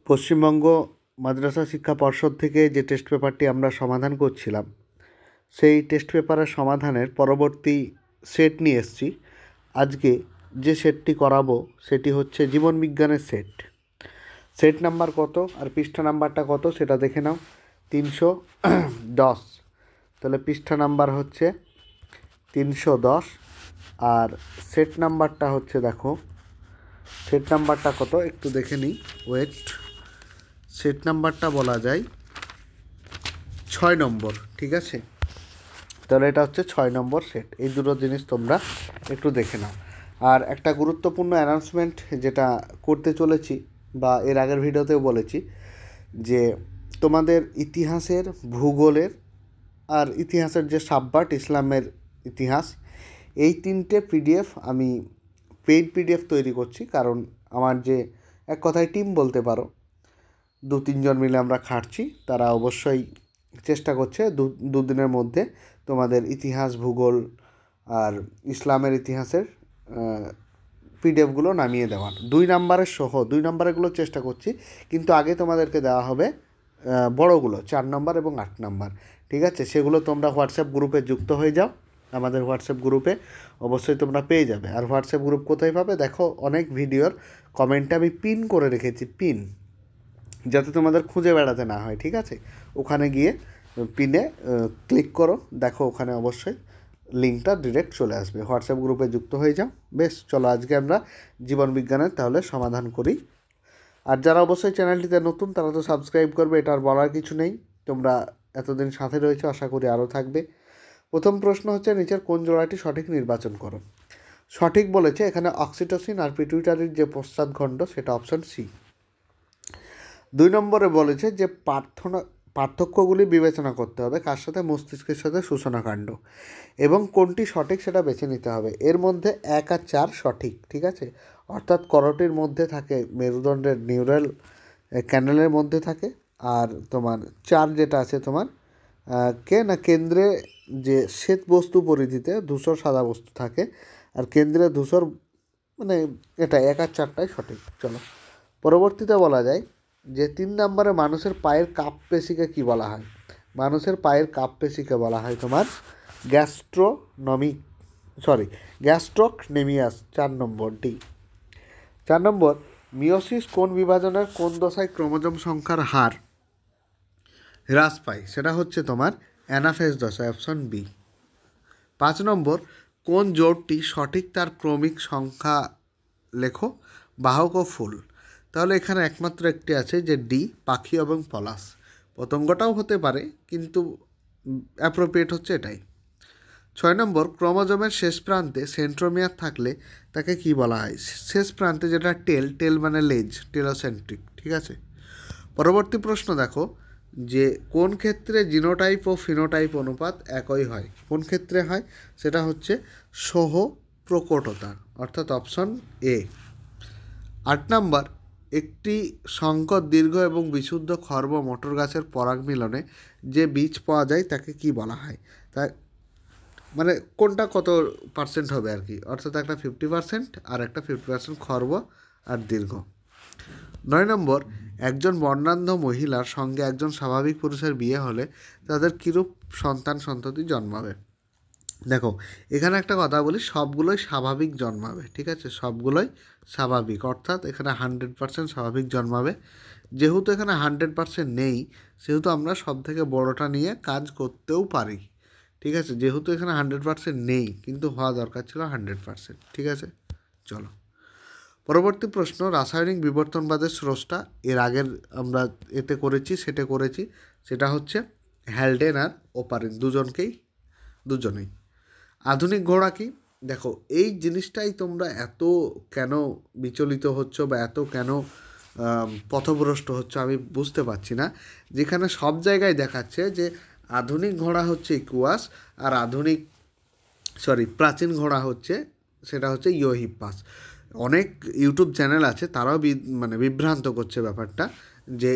পশ্চিমবঙ্গ মাদ্রাসা শিক্ষা পর্ষদ থেকে যে টেস্ট পেপারটি আমরা সমাধান করছিলাম, সেই টেস্ট পেপারের সমাধানের পরবর্তী সেট নিয়ে এসেছি। আজকে যে সেটটি করাবো সেটি হচ্ছে জীবনবিজ্ঞানের সেট। সেট নাম্বার কত আর পৃষ্ঠা নাম্বারটা কত সেটা দেখে নাও। 310। তাহলে পৃষ্ঠা নাম্বার হচ্ছে 310 আর সেট নাম্বারটা হচ্ছে, দেখো সেট নাম্বারটা কত একটু দেখে নিই, ওয়েট। সেট নাম্বারটা বলা যায় 6 নম্বর, ঠিক আছে? তাহলে এটা হচ্ছে 6 নম্বর সেট। এই দুটো জিনিস তোমরা একটু দেখে নাও। আর একটা গুরুত্বপূর্ণ অ্যানাউন্সমেন্ট যেটা করতে চলেছি, বা এর আগের ভিডিওতেও বলেছি, যে তোমাদের ইতিহাসের, ভূগোলের আর ইতিহাসের যে সাবপার্ট ইসলামের ইতিহাস, এই 3টে পিডিএফ আমি পেইড পিডিএফ তৈরি করছি। কারণ আমার যে এক কথায় টিম বলতে পারো, 2-3 জন মিলে আমরা খাটছি, তারা অবশ্যই চেষ্টা করছে দুদিনের মধ্যে তোমাদের ইতিহাস, ভূগোল আর ইসলামের ইতিহাসের পিডিএফগুলো নামিয়ে দেওয়ার। 2 নাম্বারের সহ 2 নাম্বারেরগুলো চেষ্টা করছি, কিন্তু আগে তোমাদেরকে দেওয়া হবে বড়গুলো, 4 নম্বর এবং 8 নম্বর, ঠিক আছে? সেগুলো তোমরা হোয়াটসঅ্যাপ গ্রুপে যুক্ত হয়ে যাও। আমাদের হোয়াটসঅ্যাপ গ্রুপে অবশ্যই তোমরা পেয়ে যাবে। আর হোয়াটসঅ্যাপ গ্রুপ কোথায় পাবে? দেখো, অনেক ভিডিওর কমেন্টে আমি পিন করে রেখেছি, পিন, যাতে তোমাদের খুঁজে বেড়াতে না হয়, ঠিক আছে? ওখানে গিয়ে পিনে ক্লিক করো, দেখো ওখানে অবশ্যই লিঙ্কটা ডিরেক্ট চলে আসবে। হোয়াটসঅ্যাপ গ্রুপে যুক্ত হয়ে যাও। বেশ, চলো আজকে আমরা জীবনবিজ্ঞানের তাহলে সমাধান করি। আর যারা অবশ্যই চ্যানেলটিতে নতুন, তারা তো সাবস্ক্রাইব করবে, এটা আর বলার কিছু নেই। তোমরা এতদিন সাথে রয়েছে, আশা করি আরও থাকবে। প্রথম প্রশ্ন হচ্ছে, নিচের কোন জোড়াটি সঠিক নির্বাচন করো। সঠিক বলেছে এখানে অক্সিটোসিন আর পিটুইটারির যে পশ্চাৎখণ্ড, সেটা অপশন সি। 2 নম্বরে বলেছে যে পার্থক্যগুলি বিবেচনা করতে হবে, কার সাথে? মস্তিষ্কের সাথে সূচনাকাণ্ড, এবং কোনটি সঠিক সেটা বেছে নিতে হবে। এর মধ্যে 1 আর 4 সঠিক, ঠিক আছে? অর্থাৎ করটির মধ্যে থাকে, মেরুদণ্ডের নিউরাল ক্যানেলের মধ্যে থাকে। আর তোমার 4 যেটা আছে তোমার কেন্দ্রে যে শ্বেত বস্তু পরিধিতে ধূসর সাদা বস্তু থাকে, আর কেন্দ্রে ধূসর, মানে এটা 1 আর 4টাই সঠিক। চলো পরবর্তীতে বলা যায় যে 3 নম্বরে মানুষের পায়ের কাপ পেশিকে কী বলা হয়? মানুষের পায়ের কাপ পেশিকে বলা হয় তোমার গ্যাস্ট্রোকনেমিয়াস। 4 নম্বর ডি। 4 নম্বর, মিওসিস কোন বিভাজনের কোন দশায় ক্রোমোজোম সংখ্যার হার হ্রাস পায়? সেটা হচ্ছে তোমার অ্যানাফেজ দশায়, অপশন বি। 5 নম্বর, কোন জোড়টি সঠিক তার ক্রমিক সংখ্যা লেখো, বাহক ও ফুল? তাহলে এখানে একমাত্র একটি আছে, যে ডি, পাখি এবং পলাশ। পতঙ্গটাও হতে পারে, কিন্তু অ্যাপ্রোপ্রিয়েট হচ্ছে এটাই। 6 নম্বর, ক্রোমোজোমের শেষ প্রান্তে সেন্ট্রোমিয়ার থাকলে তাকে কি বলা হয়? শেষ প্রান্তে যেটা টেল মানে লেজ, টেলোসেন্ট্রিক, ঠিক আছে? পরবর্তী প্রশ্ন দেখো, যে কোন ক্ষেত্রে জিনোটাইপ ও ফিনোটাইপ অনুপাত একই হয়? কোন ক্ষেত্রে হয়? সেটা হচ্ছে সহ প্রকটতা, অর্থাৎ অপশন এ। 8 নম্বর, একটি সংকর দীর্ঘ এবং বিশুদ্ধ খর্ব মটর গাছের পরাগ মিলনে যে বীজ পাওয়া যায় তাকে কি বলা হয়? তাই মানে কোনটা কত পার্সেন্ট হবে আর কি, অর্থাৎ একটা 50% আর একটা 50% খর্ব আর দীর্ঘ। 9 নম্বর, একজন বর্ণান্ধ মহিলার সঙ্গে একজন স্বাভাবিক পুরুষের বিয়ে হলে তাদের কীরূপ সন্ততি জন্মাবে? দেখো, এখানে একটা কথা বলি, সবগুলোই স্বাভাবিক জন্মাবে, ঠিক আছে? সবগুলোই স্বাভাবিক, অর্থাৎ এখানে 100% স্বাভাবিক জন্মাবে। যেহেতু এখানে 100% নেই, সেহেতু আমরা সব থেকে বড়োটা নিয়ে কাজ করতেও পারি, ঠিক আছে? যেহেতু এখানে 100% নেই, কিন্তু হওয়া দরকার ছিল 100%, ঠিক আছে? চলো পরবর্তী প্রশ্ন, রাসায়নিক বিবর্তনবাদের স্রষ্টা, এর আগের আমরা এতে করেছি, সেটা হচ্ছে হ্যালডেন আর ওপারিন, দুজনেই। আধুনিক ঘোড়া কি? দেখো, এই জিনিসটাই তোমরা এত কেন বিচলিত হচ্ছ বা এত কেন পথভ্রষ্ট হচ্ছ আমি বুঝতে পারছি না। যেখানে সব জায়গায় দেখাচ্ছে যে আধুনিক ঘোড়া হচ্ছে ইকুয়াস, আর প্রাচীন ঘোড়া হচ্ছে, সেটা হচ্ছে ইওহিপ্পাস। অনেক ইউটিউব চ্যানেল আছে, তারাও বিভ্রান্ত করছে ব্যাপারটা, যে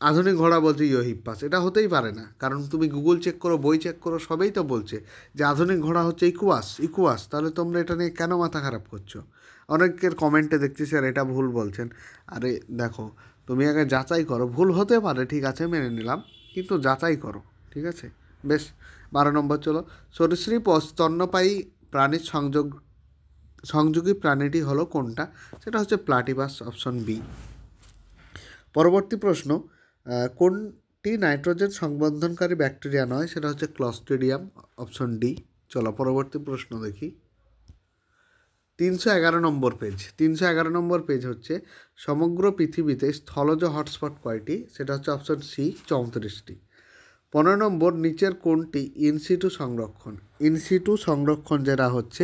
আধুনিক ঘোড়া বলছে ইওহিপ্পাস। এটা হতেই পারে না, কারণ তুমি গুগল চেক করো, বই চেক করো, সবেই তো বলছে যে আধুনিক ঘোড়া হচ্ছে ইকুয়াস। তাহলে তোমরা এটা নিয়ে কেন মাথা খারাপ করছো? অনেকের কমেন্টে দেখছি স্যার এটা ভুল বলছেন। আরে দেখো, তুমি আগে যাচাই করো, ভুল হতে পারে ঠিক আছে মেনে নিলাম, কিন্তু যাচাই করো, ঠিক আছে। বেশ, 12 নম্বর চলো। সরীসৃপ ও স্তন্যপায়ী প্রাণীর সংযোগী প্রাণীটি হলো কোনটা? সেটা হচ্ছে প্লাটিপাস, অপশন বি। পরবর্তী প্রশ্ন, কোনটি নাইট্রোজেন সংবন্ধনকারী ব্যাকটেরিয়া নয়? সেটা হচ্ছে ক্লস্ট্রিডিয়াম, অপশন ডি। চলো পরবর্তী প্রশ্ন দেখি। 311 নম্বর পেজ। 311 নম্বর পেজ হচ্ছে সমগ্র পৃথিবীতে স্থলজ হটস্পট কয়টি? সেটা হচ্ছে অপশন সি, 34টি। 15 নম্বর, নিচের কোনটি ইনসিটু সংরক্ষণ? ইনসিটু সংরক্ষণ যেটা হচ্ছে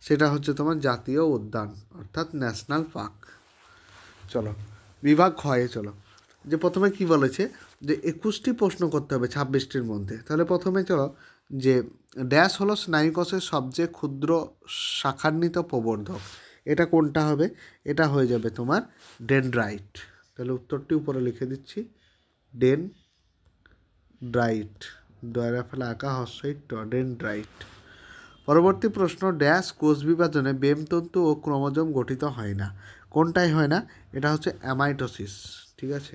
সেটা হচ্ছে তোমার জাতীয় উদ্যান, অর্থাৎ ন্যাশনাল পার্ক। চলো বিভাগ ক্ষয়ে চলো। যে প্রথমে কি বলেছে যে 21টি প্রশ্ন করতে হবে 26টির মধ্যে। তাহলে প্রথমে চলো যে ড্যাশ হলো স্নায়ুকোষের সবচেয়ে ক্ষুদ্র শাখান্বিত প্রবর্ধক। এটা কোনটা হবে? এটা হয়ে যাবে তোমার ডেনড্রাইট। তাহলে উত্তরটি উপরে লিখে দিচ্ছি, ডেনড্রাইট, দয়রা ফেলা আঁকা হর্ষইট, ডেনড্রাইট। পরবর্তী প্রশ্ন, ড্যাশ কোষ বিভাজনে বেমতন্তু ও ক্রোমোজোম গঠিত হয় না? কোনটাই হয় না? এটা হচ্ছে অ্যামাইটোসিস, ঠিক আছে,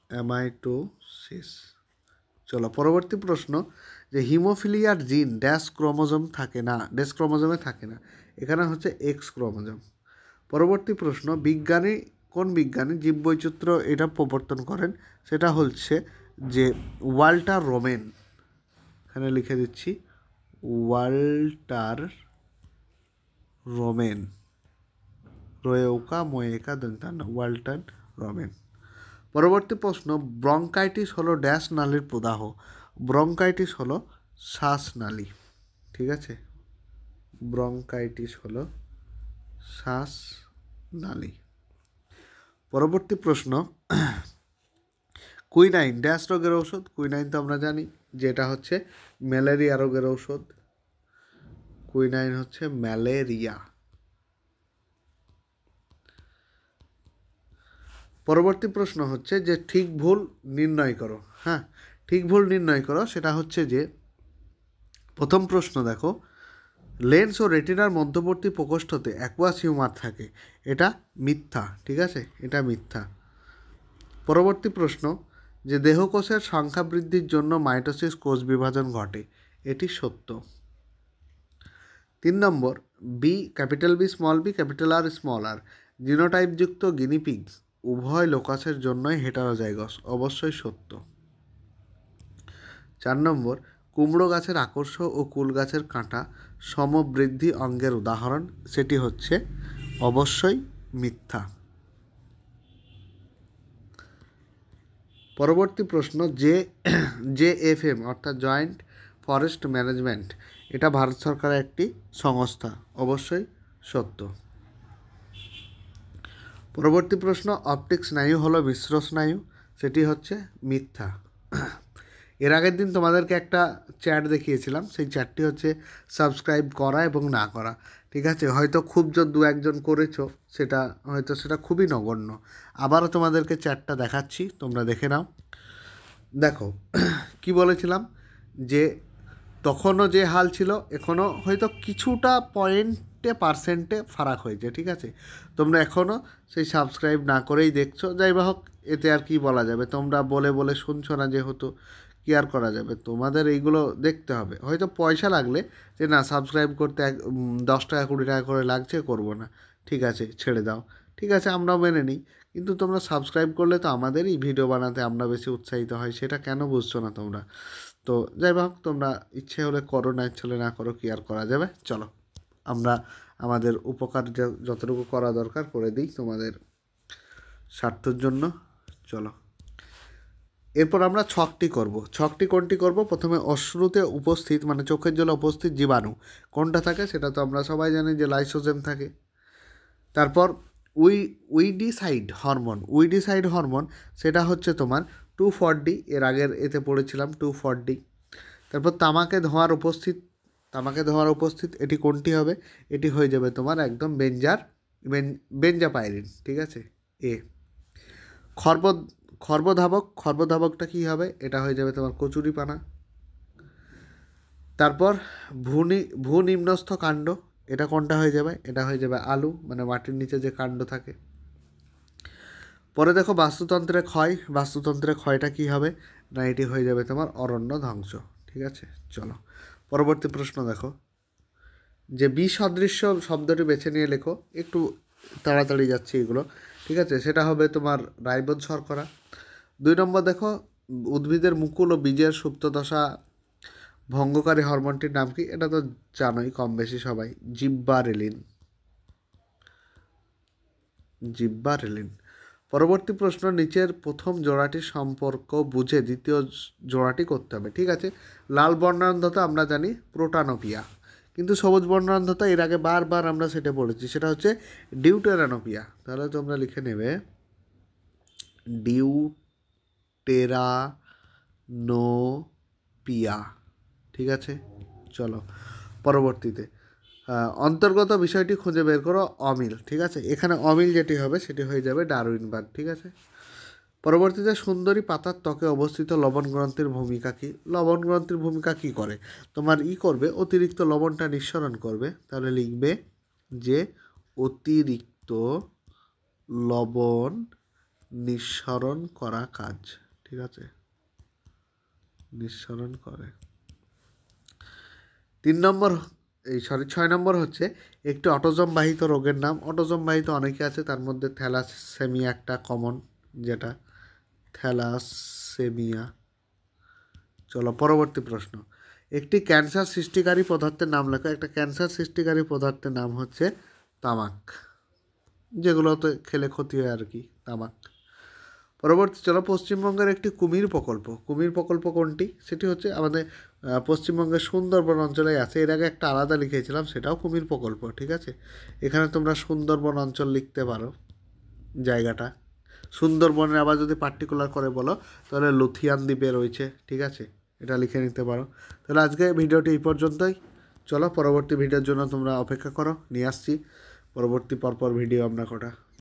অ্যামাইটোসিস। চলো পরবর্তী প্রশ্ন, যে হিমোফিলিয়ার জিন ড্যাশ ক্রোমোজোম থাকে না, ড্যাশ ক্রোমোজোমে থাকে না, এখানে হচ্ছে এক্স ক্রোমোজোম। পরবর্তী প্রশ্ন, কোন বিজ্ঞানী জীববৈচিত্র্য এটা প্রবর্তন করেন? সেটা হচ্ছে যে ওয়াল্টার রোমেন। এখানে লিখে দিচ্ছি ওয়াল্টার রোমেন, রোয়েউকা মোয়েকা দন্তান্ন, ওয়াল্টার রোমেন। পরবর্তী প্রশ্ন, ব্রঙ্কাইটিস হলো ড্যাশ নালীর প্রদাহ? ব্রঙ্কাইটিস হলো শ্বাসনালী, ঠিক আছে, ব্রঙ্কাইটিস হলো শ্বাসনালী। পরবর্তী প্রশ্ন, কুইনাইন ড্যাশ রোগের ঔষধ? কুইনাইন তো আমরা জানি যেটা হচ্ছে ম্যালেরিয়া রোগের ঔষধ। কুইনাইন হচ্ছে ম্যালেরিয়া। পরবর্তী প্রশ্ন হচ্ছে যে ঠিক ভুল নির্ণয় করো। হ্যাঁ, ঠিক ভুল নির্ণয় করো। সেটা হচ্ছে যে প্রথম প্রশ্ন দেখো, লেন্স ও রেটিনার মধ্যবর্তী প্রকোষ্ঠতে অ্যাকুয়াস হিউমার থাকে। এটা মিথ্যা, ঠিক আছে, এটা মিথ্যা। পরবর্তী প্রশ্ন, যে দেহকোষের সংখ্যা বৃদ্ধির জন্য মাইটোসিস কোষ বিভাজন ঘটে, এটি সত্য। 3 number, B capital B small B capital R small R জিনোটাইপযুক্ত গিনিপিগ উভয় লোকাসের জন্যই হেটারোজাইগস, অবশ্যই সত্য। 4 নম্বর, কুমড়ো গাছের আকর্ষ ও কুল গাছের কাঁটা সমবৃদ্ধি অঙ্গের উদাহরণ, সেটি হচ্ছে অবশ্যই মিথ্যা। পরবর্তী প্রশ্ন, JFM অর্থাৎ জয়েন্ট ফরেস্ট ম্যানেজমেন্ট, এটা ভারত সরকারের একটি সংস্থা, অবশ্যই সত্য। পরবর্তী প্রশ্ন, অপটিক স্নায়ু হলো মিশ্র স্নায়ু, সেটি হচ্ছে মিথ্যা। এর আগের দিন তোমাদেরকে একটা চ্যাট দেখিয়েছিলাম, সেই চ্যাটটি হচ্ছে সাবস্ক্রাইব করা এবং না করা, ঠিক আছে। হয়তো খুব দু একজন করেছো, সেটা খুবই নগণ্য। আবারও তোমাদেরকে চ্যাটটা দেখাচ্ছি, তোমরা দেখে নাও। দেখো কি বলেছিলাম, যে তখনও যে হাল ছিল এখনও হয়তো কিছুটা পার্সেন্টে ফারাক হয়েছে, ঠিক আছে। তোমরা এখনও সেই সাবস্ক্রাইব না করেই দেখছো, যাই বা হোক, এতে আর কি বলা যাবে, তোমরা বলে বলে শুনছো না যেহেতু, কি আর করা যাবে, তোমাদের এইগুলো দেখতে হবে। হয়তো পয়সা লাগলে যে না সাবস্ক্রাইব করতে 10 টাকা 20 টাকা করে লাগছে, করবো না, ঠিক আছে, ছেড়ে দাও, ঠিক আছে, আমরাও মেনে নিই। কিন্তু তোমরা সাবস্ক্রাইব করলে তো আমাদেরই ভিডিও বানাতে আমরা বেশি উৎসাহিত হয়, সেটা কেন বুঝছো না তোমরা? তো যাই হোক, তোমরা ইচ্ছে হলে করো, না ইচ্ছে হলে না করো, কি আর করা যাবে। চলো আমরা আমাদের উপকার যতটুকু করা দরকার করে দিই তোমাদের স্বার্থের জন্য। চলো এরপর আমরা ছকটি করব। ছকটি কোনটি করব? প্রথমে অশ্রুতে উপস্থিত মানে চোখের জলে উপস্থিত জীবাণু কোনটা থাকে? সেটা তো আমরা সবাই জানি যে লাইসোজেম থাকে। তারপর উইডিসাইড হরমোন সেটা হচ্ছে তোমার 2,4-D, এর আগের এতে পড়েছিলাম 2,4-D। তারপর তামাকে ধোঁয়ার উপস্থিত এটি কোনটি হবে? এটি হয়ে যাবে তোমার একদম বেঞ্জাপাইরিন, ঠিক আছে, এ। খর্বধাবকটা কী হবে? এটা হয়ে যাবে তোমার কচুরিপানা। তারপর ভূনিম্নস্থ কাণ্ড, এটা কোনটা হয়ে যাবে? এটা হয়ে যাবে আলু, মানে মাটির নিচে যে কাণ্ড থাকে। পরে দেখো বাস্তুতন্ত্রে ক্ষয়, বাস্তুতন্ত্রে ক্ষয়টা কী হবে? না এটি হয়ে যাবে তোমার অরণ্য ধ্বংস। ঠিক আছে, চলো পরবর্তী প্রশ্ন দেখো, যে বিসদৃশ্য শব্দটি বেছে নিয়ে লেখো, একটু তাড়াতাড়ি যাচ্ছে এগুলো। ঠিক আছে, সেটা হবে তোমার রাইবোজ শর্করা। 2 নম্বর দেখো, উদ্ভিদের মুকুল ও বীজের সুপ্তদশা ভঙ্গকারী হরমোনটির নাম কি? এটা তো জানোই কম বেশি সবাই, জিব্বারেলিন। জিব্বারেলিন। পরবর্তী প্রশ্ন, নিচের প্রথম জোড়াটির সম্পর্ক বুঝে দ্বিতীয় জোড়াটি করতে হবে। ঠিক আছে, লাল বর্ণান্ধতা আমরা জানি প্রোটানোপিয়া, কিন্তু সবুজ বর্ণান্ধতা এর আগে বারবার আমরা সেটা বলেছি, সেটা হচ্ছে ডিউটেরানোপিয়া। তাহলে তোমরা লিখে নেবে ডিউটেরানোপিয়া। ঠিক আছে, চলো পরবর্তীতে অন্তর্গত বিষয়টি খুঁজে বের করো অমিল। ঠিক আছে, এখানে অমিল যেটি হবে সেটি হয়ে যাবে ডারউইনবাদ। ঠিক আছে, পরবর্তীতে সুন্দরী পাতার ত্বকে অবস্থিত লবণ গ্রন্থির ভূমিকা কী? লবণ গ্রন্থির ভূমিকা কী করে? তোমার করবে অতিরিক্ত লবণটা নিঃসরণ করবে, তাহলে লিখবে যে অতিরিক্ত লবণ নিঃসরণ করা কাজ। ঠিক আছে, নিঃসরণ করে। 6 নম্বর হচ্ছে একটি অটোজম বাহিত রোগের নাম। অটোজম বাহিত অনেকে আছে, তার মধ্যে থ্যালাসেমিয়া একটা কমন, যেটা থ্যালাসেমিয়া। চলো পরবর্তী প্রশ্ন, একটি ক্যান্সার সৃষ্টিকারী পদার্থের নাম লেখো। একটা ক্যান্সার সৃষ্টিকারী পদার্থের নাম হচ্ছে তামাক, যেগুলোতে খেলে ক্ষতি হয় আর কি, তামাক। পরবর্তী চলো, পশ্চিমবঙ্গের একটি কুমির প্রকল্প। কুমির প্রকল্প কোনটি? সেটি হচ্ছে আমাদের পশ্চিমবঙ্গের সুন্দরবন অঞ্চলে আছে। এর আগে একটা আলাদা লিখেছিলাম, সেটাও কুমির প্রকল্প। ঠিক আছে, এখানে তোমরা সুন্দরবন অঞ্চল লিখতে পারো জায়গাটা। সুন্দরবনের আবার যদি পার্টিকুলার করে বলো তাহলে লুথিয়ান দ্বীপে রয়েছে। ঠিক আছে, এটা লিখে নিতে পারো। তাহলে আজকে ভিডিওটি এই পর্যন্তই। চলো পরবর্তী ভিডিওর জন্য তোমরা অপেক্ষা করো, নিয়ে আসছি পরবর্তী পরপর ভিডিও আমরা কটা।